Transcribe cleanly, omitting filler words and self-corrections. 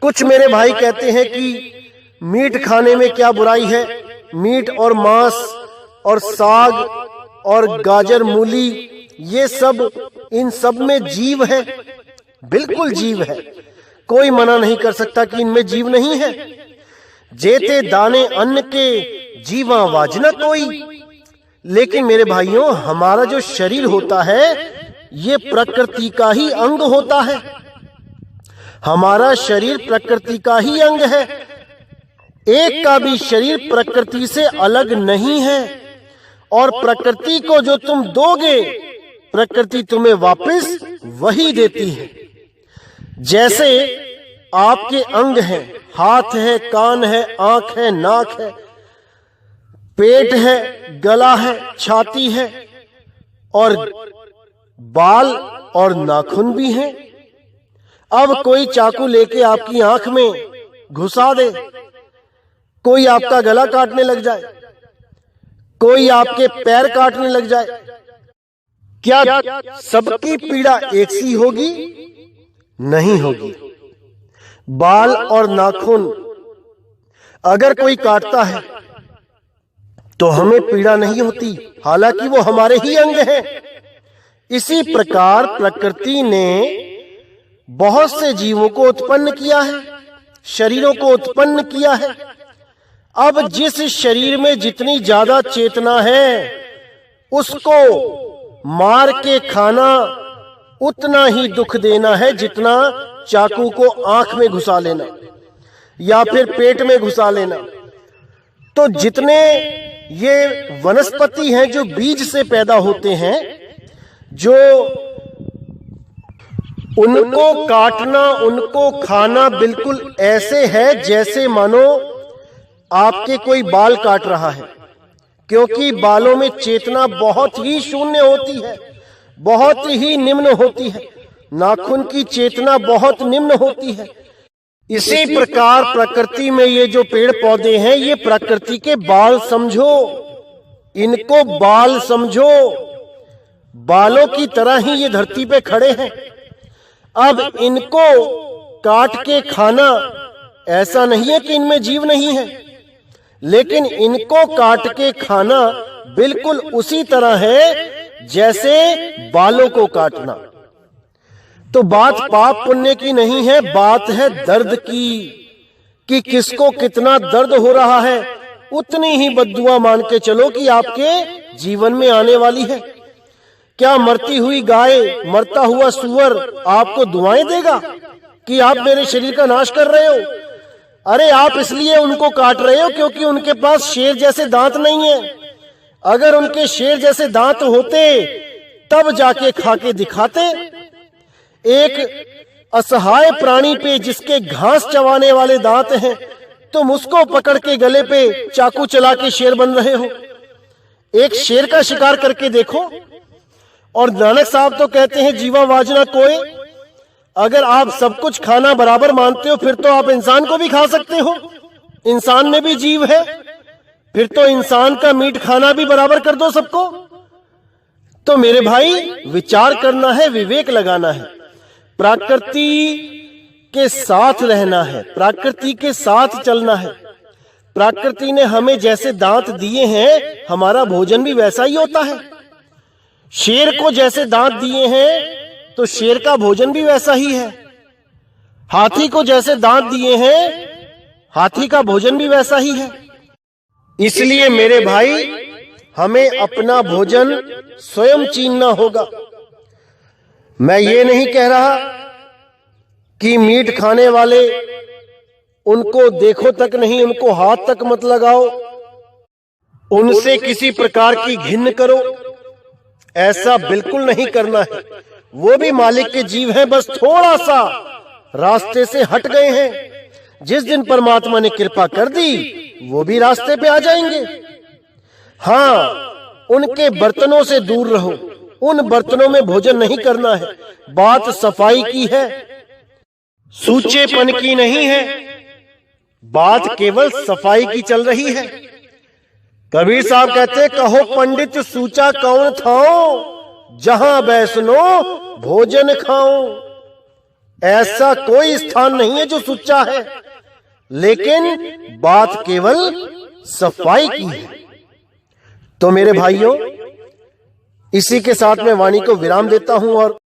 कुछ मेरे भाई कहते हैं कि मीट खाने में क्या बुराई है, मीट और मांस और साग और गाजर मूली ये सब, इन सब में जीव है। बिल्कुल जीव है, कोई मना नहीं कर सकता कि इनमें जीव नहीं है। जेते दाने अन्न के जीवा वाजना कोई। लेकिन मेरे भाइयों, हमारा जो शरीर होता है ये प्रकृति का ही अंग होता है। हमारा शरीर प्रकृति का ही अंग है। एक का भी शरीर प्रकृति से अलग नहीं है। और प्रकृति को जो तुम दोगे, प्रकृति तुम्हें वापस वही देती है। जैसे आपके अंग हैं, हाथ है, कान है, आंख है, नाक है, पेट है, गला है, छाती है और बाल और नाखून भी हैं। अब कोई चाकू लेके आपकी आंख में घुसा दे, कोई आपका गला काटने लग जाए, कोई आपके पैर काटने लग जाए, क्या सबकी पीड़ा एक सी होगी? नहीं होगी। बाल और नाखून अगर कोई काटता है तो हमें पीड़ा नहीं होती, हालांकि वो हमारे ही अंग हैं। इसी प्रकार प्रकृति ने बहुत से जीवों को उत्पन्न किया है, शरीरों को उत्पन्न किया है। अब जिस शरीर में जितनी ज्यादा चेतना है उसको मार के खाना उतना ही दुख देना है जितना चाकू को आंख में घुसा लेना या फिर पेट में घुसा लेना। तो जितने ये वनस्पति हैं जो बीज से पैदा होते हैं, जो उनको काटना, उनको खाना बिल्कुल ऐसे है जैसे मानो आपके कोई बाल काट रहा है, क्योंकि बालों में चेतना बहुत ही शून्य होती है, बहुत ही निम्न होती है। नाखून की चेतना बहुत निम्न होती है। इसी प्रकार प्रकृति में ये जो पेड़ पौधे हैं ये प्रकृति के बाल समझो, इनको बाल समझो। बालों की तरह ही ये धरती पे खड़े हैं। अब इनको काट के खाना, ऐसा नहीं है कि इनमें जीव नहीं है, लेकिन इनको काट के खाना बिल्कुल उसी तरह है जैसे बालों को काटना। तो बात पाप पुण्य की नहीं है, बात है दर्द की, कि किसको कितना दर्द हो रहा है। उतनी ही बद्दुआ मान के चलो कि आपके जीवन में आने वाली है। क्या मरती हुई गाय, मरता हुआ सुअर आपको दुआएं देगा कि आप मेरे शरीर का नाश कर रहे हो? अरे आप इसलिए उनको काट रहे हो क्योंकि उनके पास शेर जैसे दांत नहीं है। अगर उनके शेर जैसे दांत होते तब जाके खा के दिखाते। एक असहाय प्राणी पे जिसके घास चबाने वाले दांत हैं, तुम उसको पकड़ के गले पे चाकू चला के शेर बन रहे हो। एक शेर का शिकार करके देखो। और नानक साहब तो कहते हैं जीवा वाजना कोई। अगर आप सब कुछ खाना बराबर मानते हो फिर तो आप इंसान को भी खा सकते हो, इंसान में भी जीव है। फिर तो इंसान का मीट खाना भी बराबर कर दो सबको। तो मेरे भाई विचार करना है, विवेक लगाना है, प्रकृति के साथ रहना है, प्रकृति के साथ चलना है। प्रकृति ने हमें जैसे दांत दिए हैं हमारा भोजन भी वैसा ही होता है। शेर को जैसे दांत दिए हैं तो शेर का भोजन भी वैसा ही है। हाथी को जैसे दांत दिए हैं हाथी का भोजन भी वैसा ही है। इसलिए मेरे भाई हमें अपना भोजन स्वयं चीनना होगा। मैं ये नहीं कह रहा कि मीट खाने वाले उनको देखो तक नहीं, उनको हाथ तक मत लगाओ, उनसे किसी प्रकार की घिन करो, ऐसा बिल्कुल नहीं करना है। वो भी मालिक के जीव हैं, बस थोड़ा सा रास्ते से हट गए हैं। जिस दिन परमात्मा ने कृपा कर दी वो भी रास्ते पे आ जाएंगे। हाँ, उनके बर्तनों से दूर रहो, उन बर्तनों में भोजन नहीं करना है। बात सफाई की है, सूचेपन की नहीं है, बात केवल सफाई की चल रही है। कबीर साहब कहते कहो पंडित सूचा कौन थाओ, जहां बैसनो भोजन खाओ। ऐसा कोई स्थान नहीं है जो सुच्चा है, लेकिन बात केवल सफाई की है। तो मेरे भाइयों, इसी के साथ मैं वाणी को विराम देता हूं और